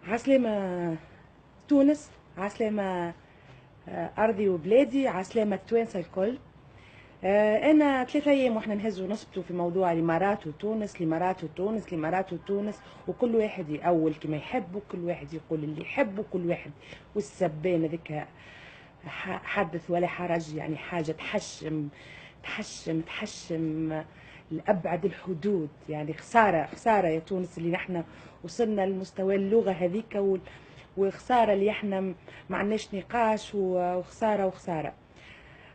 عسلامة تونس، عسلامة أرضي وبلادي، عسلامة التوانسة الكل. أنا 3 أيام وإحنا نهزوا نصبتوا في موضوع الإمارات وتونس، الإمارات وتونس، الإمارات وتونس، وكل واحد يأول كما يحب، وكل واحد يقول اللي يحب، وكل واحد والسبان هذيك حدث ولا حرج، يعني حاجة تحشم تحشم تحشم لأبعد الحدود. يعني خسارة خسارة يا تونس اللي نحن وصلنا لمستوى اللغة هذيك، وخسارة اللي احنا ما عندناش نقاش، وخسارة وخسارة.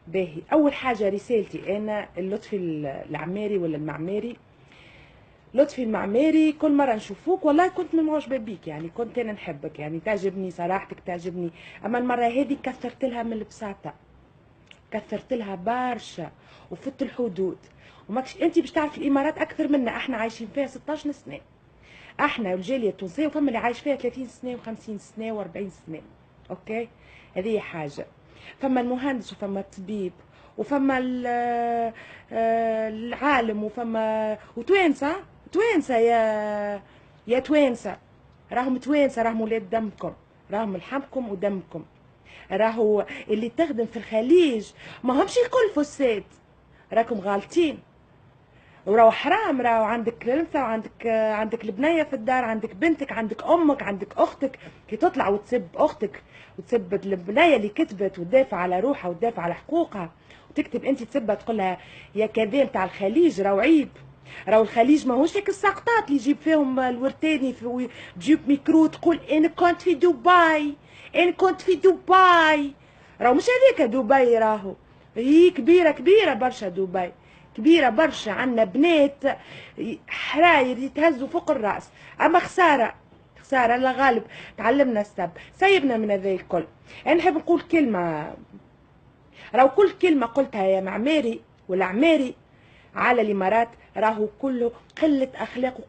باهي، أول حاجة رسالتي أنا اللطفي العماري ولا المعماري. لطفي المعماري، كل مرة نشوفوك والله كنت من معجبة بيك، يعني كنت أنا نحبك، يعني تعجبني صراحتك تعجبني. أما المرة هذه كثرت لها من البساطة، كثرت لها برشا وفت الحدود. وماكش انت باش تعرف الامارات اكثر منا، احنا عايشين فيها 16 سنه، احنا الجاليه التونسيه، وفما اللي عايش فيها 30 سنه و50 سنه و40 سنه. اوكي، هذه حاجه. فما المهندس وفما الطبيب وفما العالم وفما وتوانسه، توانسه يا توانسه، راهم توانسه، راهم ولاد دمكم، راهم لحمكم ودمكم. راهو اللي تخدم في الخليج ما همش الكل فساد، راكم غالطين، وراهو حرام. راهو عندك الانثى وعندك البنيه في الدار، عندك بنتك، عندك امك، عندك اختك، كي تطلع وتسب اختك وتسب البنيه اللي كتبت وتدافع على روحها وتدافع على حقوقها، وتكتب انت تسبها تقول لها يا كذاب تاع الخليج، راهو عيب. راهو الخليج ماهوش هيك السقطات اللي يجيب فيهم الورتاني تجيب ميكرو تقول انا كنت في دبي، انا كنت في دبي. راهو مش هذيك دبي، راهو هي كبيره كبيره برشا دبي، كبيره برشا. عندنا بنات حراير يتهزوا فوق الراس. اما خساره خساره، الله غالب. تعلمنا السب، سيبنا من هذا الكل. انا نحب نقول كلمه، راهو كل كلمه قلتها يا معماري ولا عماري على الامارات راهو كله قله اخلاق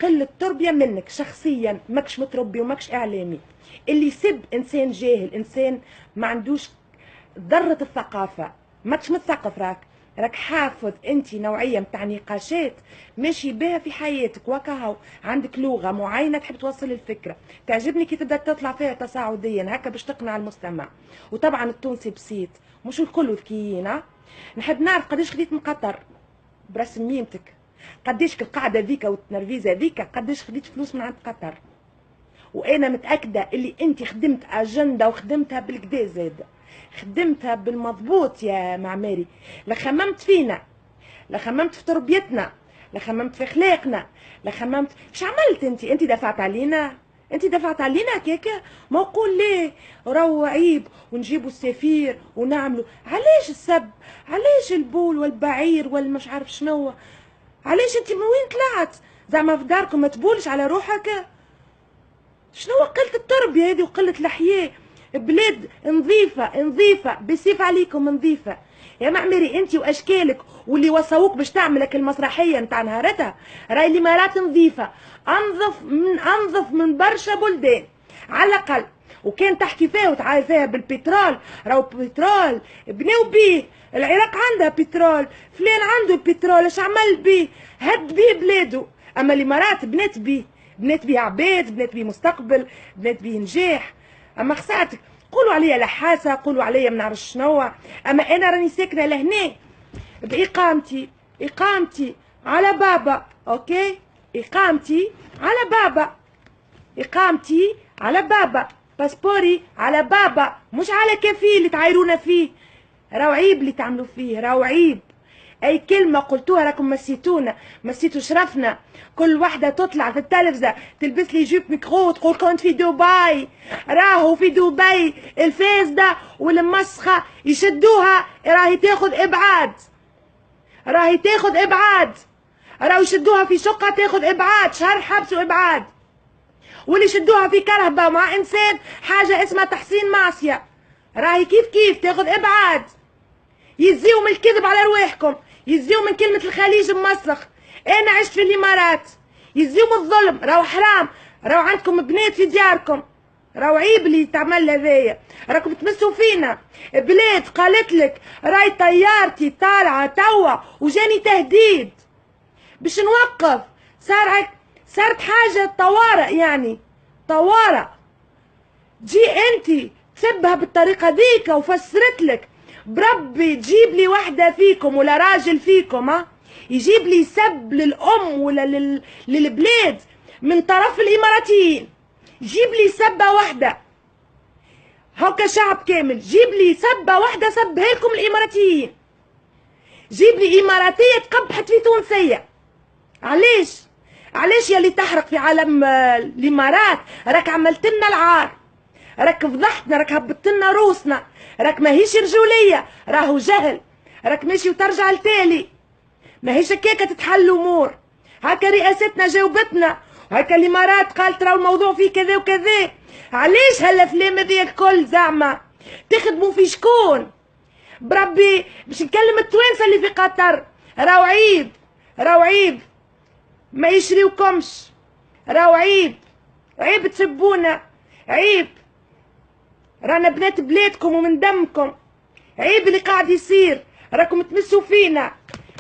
وقله تربيه منك شخصيا، ماكش متربي وماكش اعلامي. اللي يسب انسان جاهل، انسان ما عندوش ذره الثقافه، ماكش مثقف، راك حافظ انت نوعيه متاع نقاشات ماشي بها في حياتك، وكهو عندك لغه معينه تحب توصل الفكره. تعجبني كي تبدا تطلع فيها تصاعديا هكا باش تقنع المستمع. وطبعا التونسي بسيط، مش الكل ذكيين. نحب نعرف قداش خديت من قطر برسم ميمتك، قداش القاعده ذيك والتنرفيزه ذيك قداش خديت فلوس من عند قطر. وانا متاكده اللي انت خدمت اجنده وخدمتها بالكدا، زاد خدمتها بالمضبوط يا معماري. لا خممت فينا، لا خممت في تربيتنا، لا خممت في اخلاقنا، لا خممت. ايش عملت انت دفعت علينا، انت دفعت علينا كيكه. ما نقول ليه راهو عيب ونجيبوا السفير ونعملوا. علاش السب؟ علاش البول والبعير والمش عارف شنو؟ علاش انت من وين طلعت؟ زعما في داركم ما تبولش على روحك؟ شنو قلة التربية هذه وقلة الحياة؟ بلاد نظيفة نظيفة بسيف عليكم نظيفة يا معمري، انت واشكالك واللي وصوك باش تعملك المسرحية نتاع نهارتها. راي الامارات نظيفة، انظف من برشا بلدان على الاقل. وكان تحكي فيها وتعاير فيها بالبترول، راهو بترول بناو بيه. العراق عندها بترول، فلان عنده بترول، اش عمل بيه؟ هد بيه بلاده. اما الامارات بنات بيه، بنات بيه عباد، بنات بيه مستقبل، بنات بيه نجاح. اما خسارتك قولوا عليا لحاسه، قولوا عليا ما نعرفش شنو. اما انا راني ساكنه لهنا باقامتي، اقامتي على بابا. اوكي، اقامتي على بابا، اقامتي على بابا، باسبوري على بابا، مش على كفيل اللي تعايرونا فيه. راهو عيب اللي تعملوا فيه، راهو عيب. اي كلمه قلتوها راكم مسيتونا، مسيتوا شرفنا. كل واحده تطلع في التلفزه تلبس لي جيب ميكرو تقول كنت في دبي. راهو في دبي الفاسده والمسخه يشدوها، راهي تاخذ ابعاد، راهي تاخذ ابعاد. راهو يشدوها في شقه تاخذ ابعاد، شهر حبس وابعاد. واللي يشدوها في كرهبه مع انسان حاجه اسمها تحسين معصيه، راهي كيف تاخذ ابعاد. يزيوا من الكذب على رواحكم، يزيوا من كلمة الخليج مسخ. انا عشت في الامارات، يزيوا من الظلم. راهو حرام، راهو عندكم بنات في دياركم، راهو عيب اللي تعمل هذايا. راكم تمسوا فينا. بلاد قالت لك راي طيارتي طالعه توا وجاني تهديد باش نوقف، صارت حاجه طوارئ يعني. طوارئ جي انت تسبها بالطريقة ديك وفسرت لك بربي تجيب لي واحدة فيكم ولا راجل فيكم يجيب لي سب للأم ولا للبلاد من طرف الإماراتيين، جيب لي سبة واحدة هكا شعب كامل، جيب لي سبة واحدة سبها لكم الإماراتيين، جيب لي إماراتية تقبحت في تونسية. علاش يلي تحرق في عالم الإمارات؟ راك عملت لنا العار، راك فضحتنا، راك هبطت لنا روسنا، راك ماهيش رجولية، راهو جهل، راك ماشي وترجع لتالي، ماهيش هكاكا تتحل الأمور. هكا رئاستنا جاوبتنا، وهكا الإمارات قالت راهو الموضوع فيه كذا وكذا. علاش هالأفلام هذيا الكل زعما تخدموا في شكون؟ بربي باش نكلم التوانسة اللي في قطر، راهو عيب، راهو عيب ما يشريوكمش، راهو عيب، عيب تسبونا، عيب رانا بنات بلادكم ومن دمكم، عيب اللي قاعد يصير، راكم تمسوا فينا.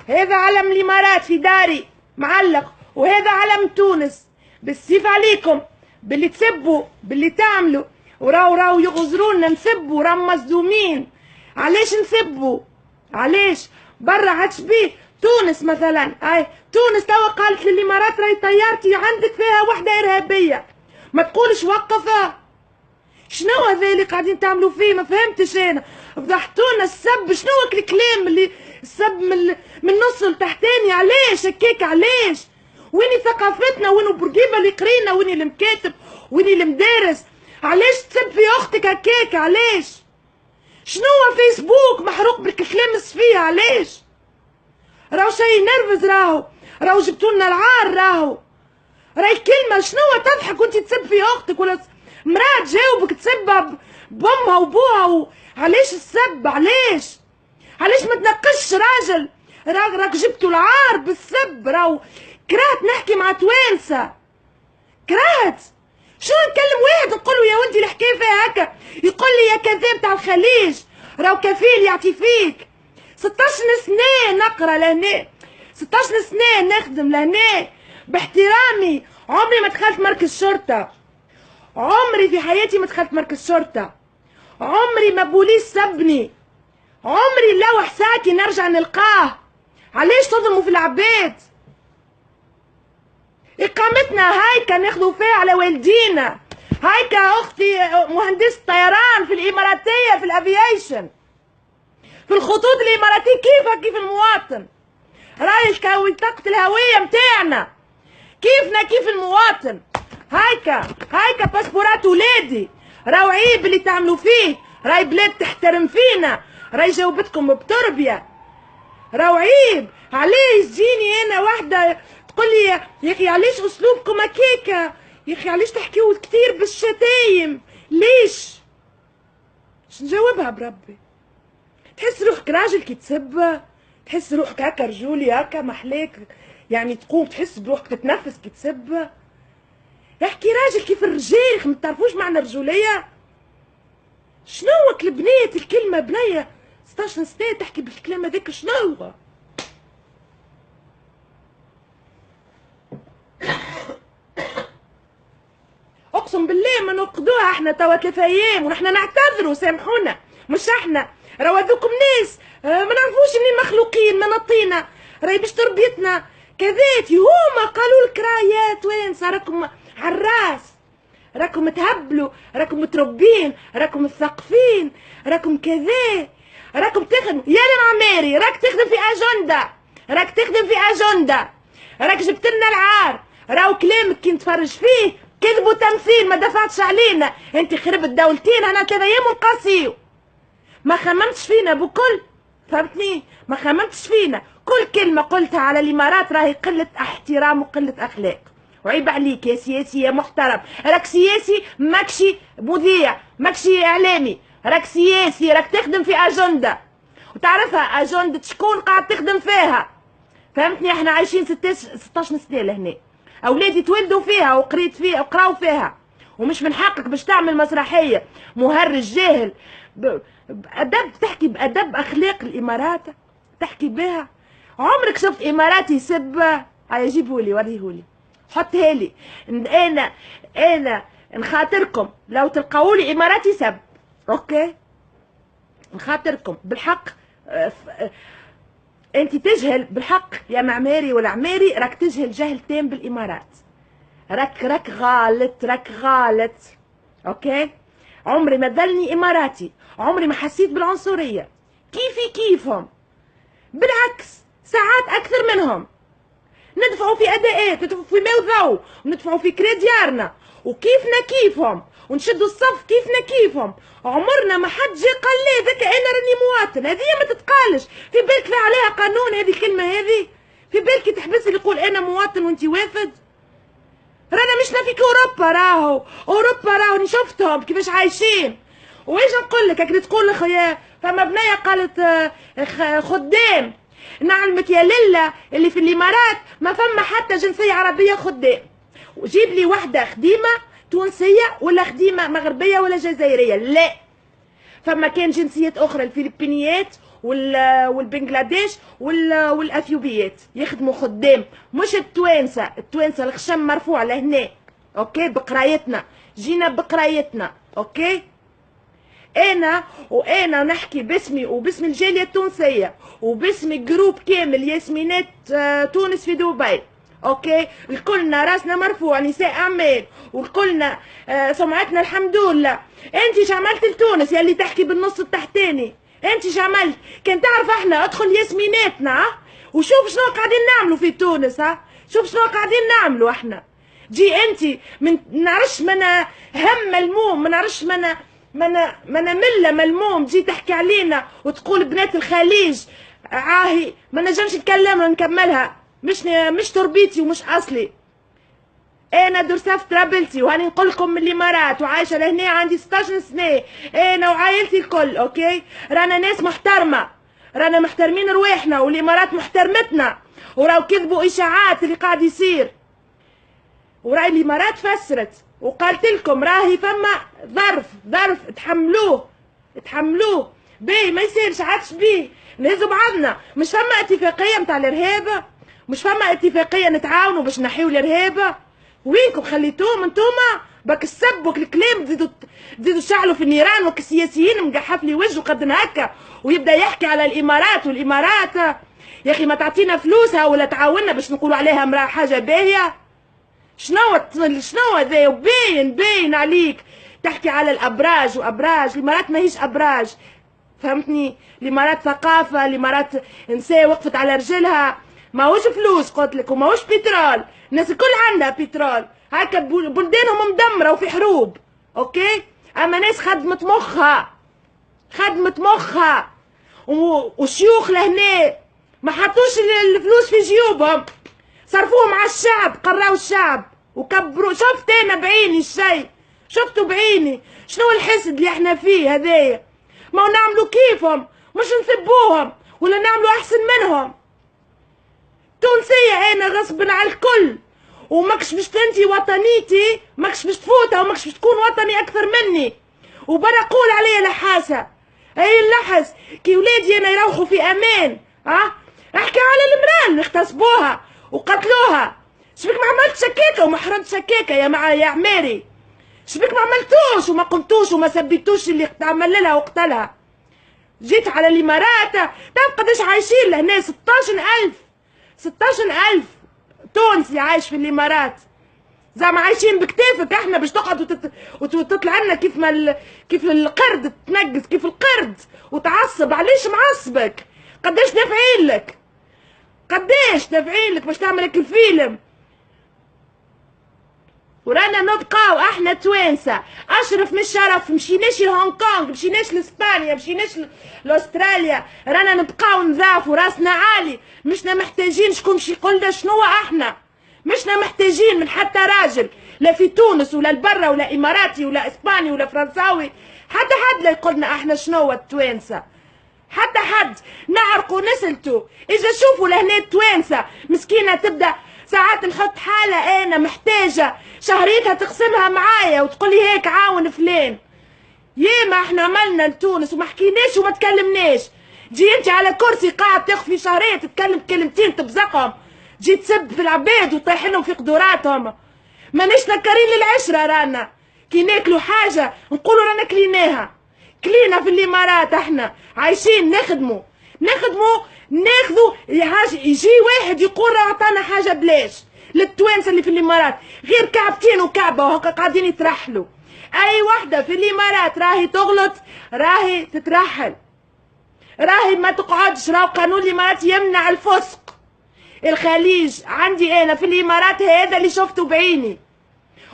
هذا علم الامارات في داري معلق، وهذا علم تونس، بالسيف عليكم باللي تسبوا باللي تعملوا. وراو يغزرونا نسبوا، راهم مصدومين. علاش نسبوا؟ علاش؟ برا عادش بيه. تونس مثلا، تونس توا قالت للامارات راهي طيارتي عندك فيها وحده ارهابيه، ما تقولش وقفها. شنو هذا اللي قاعدين تعملوا فيه؟ ما فهمتش انا. فضحتونا السب، شنو الكلام اللي السب من نص لتحتاني؟ علاش هكاك؟ علاش؟ وين ثقافتنا؟ وين بورقيبه اللي قرينا؟ وين المكاتب؟ وين المدارس؟ علاش تسب في اختك هكاك؟ علاش؟ شنو فيسبوك محروق بالكلام السفيه؟ علاش؟ راهو شي نرفز، راهو جبتولنا العار، راهي كلمه شنو تضحك وانت تسب في اختك ولا مراه تجاوبك تسبها بامها وبوها علاش السب؟ علاش ما تنقش راجل؟ راك جبتوا العار بالسب. راهو كرهت نحكي مع توانسه، كرهت. شو نكلم واحد نقول له يا ولدي الحكايه فيها هكا، يقول لي يا كذاب تاع الخليج، راهو كفيل يعطي فيك. 16 سنه نقرا لهنا، 16 سنه نخدم لهنا باحترامي. عمري ما دخلت مركز شرطه، عمري في حياتي ما دخلت مركز شرطه، عمري ما بوليس سبني، عمري نلوح ساعتي نرجع نلقاه. علاش تظلموا في العباد؟ اقامتنا هايكا ناخذوا فيها على والدينا. هايكا اختي مهندسة طيران في الاماراتية في الافييشن، في الخطوط الاماراتية. كيف المواطن؟ راي طاقة الهوية متاعنا كيفنا كيف المواطن. هايكا باسبورات ولادي. راهو عيب اللي تعملوا فيه، راهي بلاد تحترم فينا، راهي جاوبتكم بتربية، راهو عيب. علاش تجيني انا واحدة تقول لي يا اخي علاش اسلوبكم هكاكا؟ يا اخي علاش تحكيو كتير بالشتايم؟ ليش؟ باش نجاوبها بربي؟ تحس روحك راجل كي تسب؟ تحس روحك هكا رجولي هكا محلاك؟ يعني تقوم تحس بروحك تتنفس كي تسب؟ يحكي راجل كيف الرجال، ما تعرفوش معنى الرجوليه؟ شنو البنات الكلمه بنيه 16 سنه تحكي بالكلام هذاك؟ شنو؟ اقسم بالله ما نقدوها احنا توا 3 ايام ونحن نعتذروا، سامحونا. مش احنا، راهو هذوكم ناس ما نعرفوش منين مخلوقين، منطينا راهي باش تربيتنا كذاتي. هما قالوا لك يا توانسه راكم عالراس، راكم تهبلوا، راكم متربين، راكم مثقفين، راكم كذا، راكم تخدموا. يا معماري راك تخدم في اجنده، راك تخدم في اجنده، راك جبت لنا العار. راهو كلامك كي نتفرج فيه كذب وتمثيل، ما دفعتش علينا. انت خربت دولتين انا 3 ايام ونقاسيو. ما خممتش فينا بكل، فهمتني؟ ما خممتش فينا. كل كلمه قلتها على الامارات راهي قله احترام وقله اخلاق. وعيب عليك يا سياسي يا محترم، راك سياسي ماكشي مذيع، ماكشي اعلامي، راك سياسي، راك تخدم في اجنده، وتعرفها اجنده شكون قاعد تخدم فيها. فهمتني؟ احنا عايشين 16 سنه لهنا، اولادي تولدوا فيها وقريت فيها وقراو فيها، ومش من حقك باش تعمل مسرحيه مهرج جاهل بأدب، تحكي بأدب أخلاق الإمارات تحكي بها. عمرك شفت إماراتي يسب؟ هيا جيبهولي وريهولي، حطها لي. أنا نخاطركم لو تلقاولي اماراتي سب، اوكي؟ نخاطركم بالحق. انت تجهل بالحق يا معماري ولا عماري، راك تجهل جهل تام بالامارات، راك غالط، اوكي؟ عمري ما ظلني اماراتي، عمري ما حسيت بالعنصريه، كيفهم، بالعكس ساعات اكثر منهم. ندفعوا في اداءات، ندفعوا في ماء وضوء، وندفعوا في كريديارنا، وكيفنا كيفهم، ونشدوا الصف كيفهم. عمرنا ما حد جا قال لي ذاك انا راني مواطن، هذه ما تتقالش. في بالك في عليها قانون هذه الكلمه هذه؟ في بالك تحبس اللي يقول انا مواطن وانت وافد؟ رانا مشنا فيك اوروبا راهو شفتهم كيفاش عايشين. وايش نقول لك؟ هكا تقول لك فما بنيه قالت خدام، نعلمك يا لله اللي في الامارات ما فما حتى جنسيه عربيه خدام. وجيب لي واحده خديمه تونسيه ولا خديمه مغربيه ولا جزائريه، لا، فما كان جنسيات اخرى، الفلبينيات والبنغلاديش والاثيوبيات يخدموا خدام، مش التوانسه الخشم مرفوع لهنا، اوكي؟ بقرايتنا جينا بقرايتنا، اوكي؟ انا نحكي باسمي وباسم الجاليه التونسيه وباسم الجروب كامل ياسمينات تونس في دبي، اوكي؟ الكلنا راسنا مرفوع، نساء اعمال، والكلنا سمعتنا الحمد لله. انت عملت لتونس يا اللي تحكي بالنص التحتاني؟ انت عملت؟ كان تعرف احنا ادخل ياسميناتنا وشوف شنو قاعدين نعملوا في تونس، شوف شنو قاعدين نعملوا احنا. جي انت من نعرفش منا هم ملموم، ما نعرفش منا مله ملموم، تجي تحكي علينا وتقول بنات الخليج عاهي. ما نجمش نكملها، مش تربيتي ومش اصلي. انا درسفت رابلتي وهاني نقول لكم من الامارات وعايشه لهنا، عندي 16 سنه انا وعائلتي الكل، اوكي؟ رانا ناس محترمه، رانا محترمين رواحنا، والامارات محترمتنا، وراو كذبوا اشاعات اللي قاعد يصير، وراي الامارات فسرت وقالت لكم راهي فما ظرف تحملوه بيه، ما يصيرش عادش بيه نهزوا بعضنا. مش فما اتفاقيه نتاع الارهاب؟ مش فما اتفاقيه نتعاونوا باش نحيوا الارهاب؟ وينكم خليتوهم انتوما؟ باك السب والكلام تزيدوا تشعلوا في النيران، وك السياسيين مقحف لي وجهه قد هكا ويبدا يحكي على الامارات والامارات. يا اخي ما تعطينا فلوسها ولا تعاوننا باش نقولوا عليها امراه حاجه باهيه. شنو ذا؟ باين عليك تحكي على الابراج وابراج. الامارات ماهيش ابراج، فهمتني؟ الامارات ثقافه، الامارات نساء وقفت على رجلها، ماهوش فلوس قلت لك، وماهوش بترول. الناس الكل عندها بترول، هكا بلدانهم مدمره وفي حروب، اوكي؟ اما ناس خدمت مخها وشيوخ لهنا ما حطوش الفلوس في جيوبهم، صرفوهم على الشعب، قراو الشعب وكبروا. شفت انا بعيني الشيء، شفته بعيني. شنو الحسد اللي احنا فيه هذايا؟ ما نعملوا كيفهم، مش نسبوهم ولا نعملوا احسن منهم. تونسية انا غصبا على الكل، وماكش باش انتي وطنيتي، ماكش باش تفوتها، وماكش باش تكون وطني اكثر مني. وبرا قول عليا لحاسة، اي اللحس كي ولادي انا يروحوا في امان. احكي على المرأة اللي اغتصبوها وقتلوها، شبيك ما عملتش هكاكا وما حرمتش هكاكا يا عماري؟ شبيك ما عملتوش وما قمتوش وما سبيتوش اللي عمل لها وقتلها؟ جيت على الامارات، تعرف قداش عايشين لهنا؟ 16,000 تونسي عايش في الامارات. زعما عايشين بكتافك احنا باش تقعد وتطلع لنا كيف القرد، تنقز كيف القرد وتعصب. علاش معصبك؟ قداش دافعين لك باش تعمل هيك الفيلم؟ ورانا نبقاو احنا توانسه اشرف من الشرف. مشيناش لهونغ كونغ، مشيناش لاسبانيا، مشيناش لاستراليا، رانا نبقاو نضافوا راسنا عالي. مشنا محتاجين شكون باش يقولنا شنو احنا، مشنا محتاجين من حتى راجل، لا في تونس ولا البرا ولا اماراتي ولا اسباني ولا فرنساوي، حتى حد لا يقولنا احنا شنو التوانسه، حتى حد نعرقوا نسلتوا. اجا شوفوا لهنا التوانسه مسكينه تبدا ساعات نحط حالة انا محتاجة شهريتها تقسمها معايا وتقول لي هيك عاون فلان. ياما احنا عملنا لتونس وما حكيناش وما تكلمناش. جي انت على كرسي قاعد تاخذ في شهرية تتكلم كلمتين تبزقهم، جي تسب في العباد وطيحنهم في قدراتهم. مانيش نكرين للعشرة، رانا كي ناكلوا حاجه نقولوا رانا كليناها. كلينا في الامارات، احنا عايشين نخدموا ناخذوا يجي واحد يقول راه عطانا حاجه بلاش. للتوانسه اللي في الامارات غير كعبتين وكعبه وهكا قاعدين يترحلوا. اي وحده في الامارات راهي تغلط راهي تترحل، راهي ما تقعدش. راهو قانون الامارات يمنع الفسق. الخليج عندي انا في الامارات هذا اللي شفته بعيني،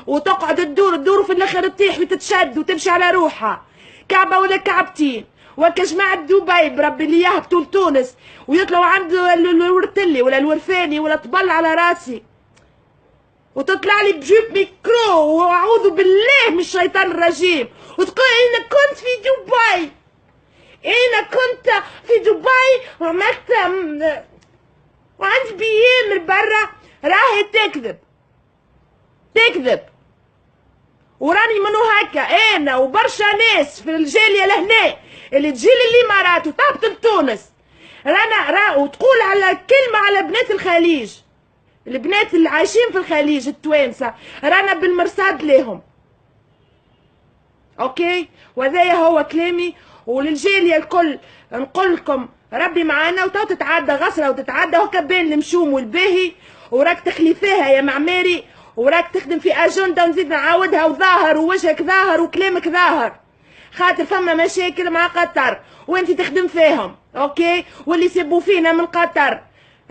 وتقعد تدور في الاخر تطيح وتتشد وتمشي على روحها كعبه ولا كعبتين. وكجماعة دبي بربي اللي يهبطوا لتونس ويطلعوا عند الورتلي ولا الورفاني ولا طبل على راسي وتطلع لي بجيب ميكرو واعوذ بالله من الشيطان الرجيم وتقول انا كنت في دبي، انا كنت في دبي وعملت وعندي بيام من برا. راهي تكذب وراني منو هكا انا وبرشا ناس في الجاليه لهنا اللي تجي للامارات وتهبط لتونس رانا وتقول على كلمه على بنات الخليج، البنات اللي عايشين في الخليج التوانسه رانا بالمرصاد لهم. اوكي، وهذايا هو كلامي. وللجاليه الكل نقول لكم ربي معانا، وتو تتعدى غسره وتتعدى هكا بين المشوم والباهي، وراك تخليفاها يا معماري، وراك تخدم في اجنده ونزيد نعاودها، وظاهر ووجهك ظاهر وكلامك ظاهر، خاطر فما مشاكل مع قطر وانت تخدم فيهم. اوكي، واللي يسبوا فينا من قطر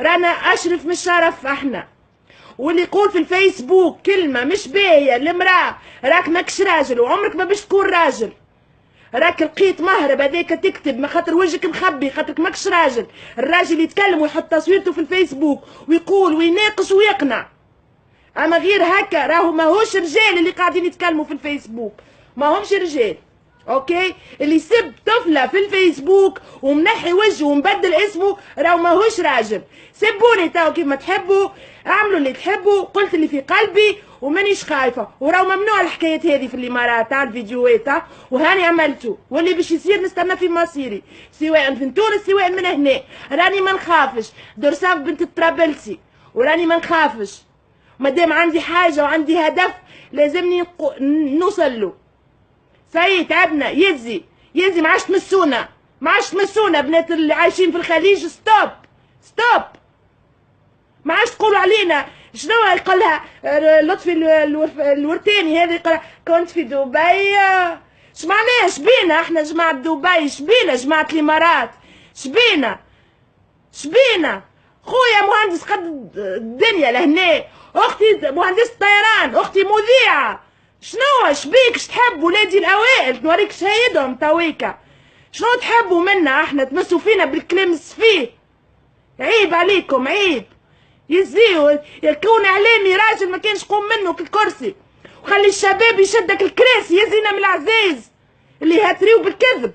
رانا اشرف من الشرف احنا. واللي يقول في الفيسبوك كلمه مش باهيه للمراه راك ماكش راجل وعمرك ما باش تكون راجل، راك لقيت مهرب هذاك تكتب ما خاطر وجهك مخبي خاطرك ماكش راجل. الراجل يتكلم ويحط تصويرته في الفيسبوك ويقول ويناقش ويقنع، اما غير هكا راهو ماهوش رجال اللي قاعدين يتكلموا في الفيسبوك، ما همش رجال. اوكي، اللي يسب طفله في الفيسبوك ومنحي وجهه ومبدل اسمه راهو ماهوش راجل. سبوني تاو كيف ما تحبوا، اعملوا اللي تحبوا، قلت اللي في قلبي ومانيش خايفه. وراهو ممنوع الحكايات هذه في الامارات تاع الفيديوهات، وهاني عملته واللي باش يصير نستنى في مصيري سواء في تونس سواء من هنا. راني ما نخافش، درساف بنت الطرابلسي، وراني ما نخافش مادام عندي حاجه وعندي هدف لازمني نوصل له. سي تعبنا، يزي ما عادش تمسونا بنات اللي عايشين في الخليج. ستوب ما عادش تقولوا علينا. شنو يقولها لطفي الورتاني هذه يقول كنت في دبي؟ شمعناه شبينا احنا جماعة دبي؟ شبينا جماعة الامارات؟ شبينا خويا مهندس قد الدنيا لهنا، اختي مهندسة طيران، اختي مذيعة. شنو شبيك؟ تحب ولادي الاوائل نوريك شهيدهم تويكا. شنو تحبوا منا احنا تمسوا فينا بالكلام السفيه؟ عيب عليكم، عيب. يزيو يكون اعلامي راجل ما كانش قوم منه الكرسي، وخلي الشباب يشدك الكراسي يزينا من العزيز اللي هاتريو بالكذب.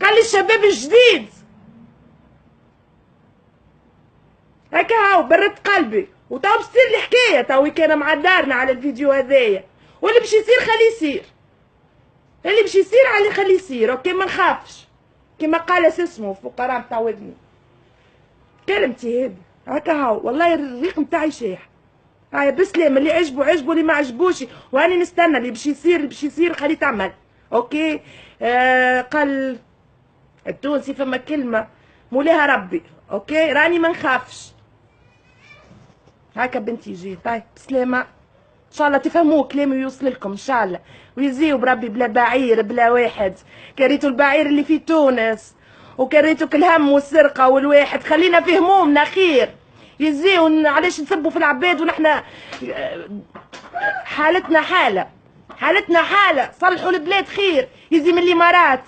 خلي الشباب الجديد هكا هاو برد قلبي. وتو بتصير لي حكايه توي كان مع دارنا على الفيديو هذايا، واللي باش يصير خليه يصير، اللي باش يصير عليه خليه يصير. اوكي، ما نخافش كما قال اسمه فقراء متعودني كلمتي هذه هكا هاو. والله الريق نتاعي شاح. هاي بسلام، اللي عجبه اللي ما عجبوش، واني نستنى اللي باش يصير خليه تعمل. اوكي. قال التونسي فما كلمه مولاها ربي. اوكي، راني ما نخافش. هكا بنتي يجي. طيب بسلامه، ان شاء الله تفهموا كلامي ويوصل لكم ان شاء الله، ويزيو بربي بلا بعير بلا واحد. كريتو البعير اللي في تونس وكريتوك الهم والسرقه والواحد، خلينا في همومنا خير. يزيو علاش نسبوا في العباد ونحنا حالتنا حاله صلحوا البلاد خير. يزي من الامارات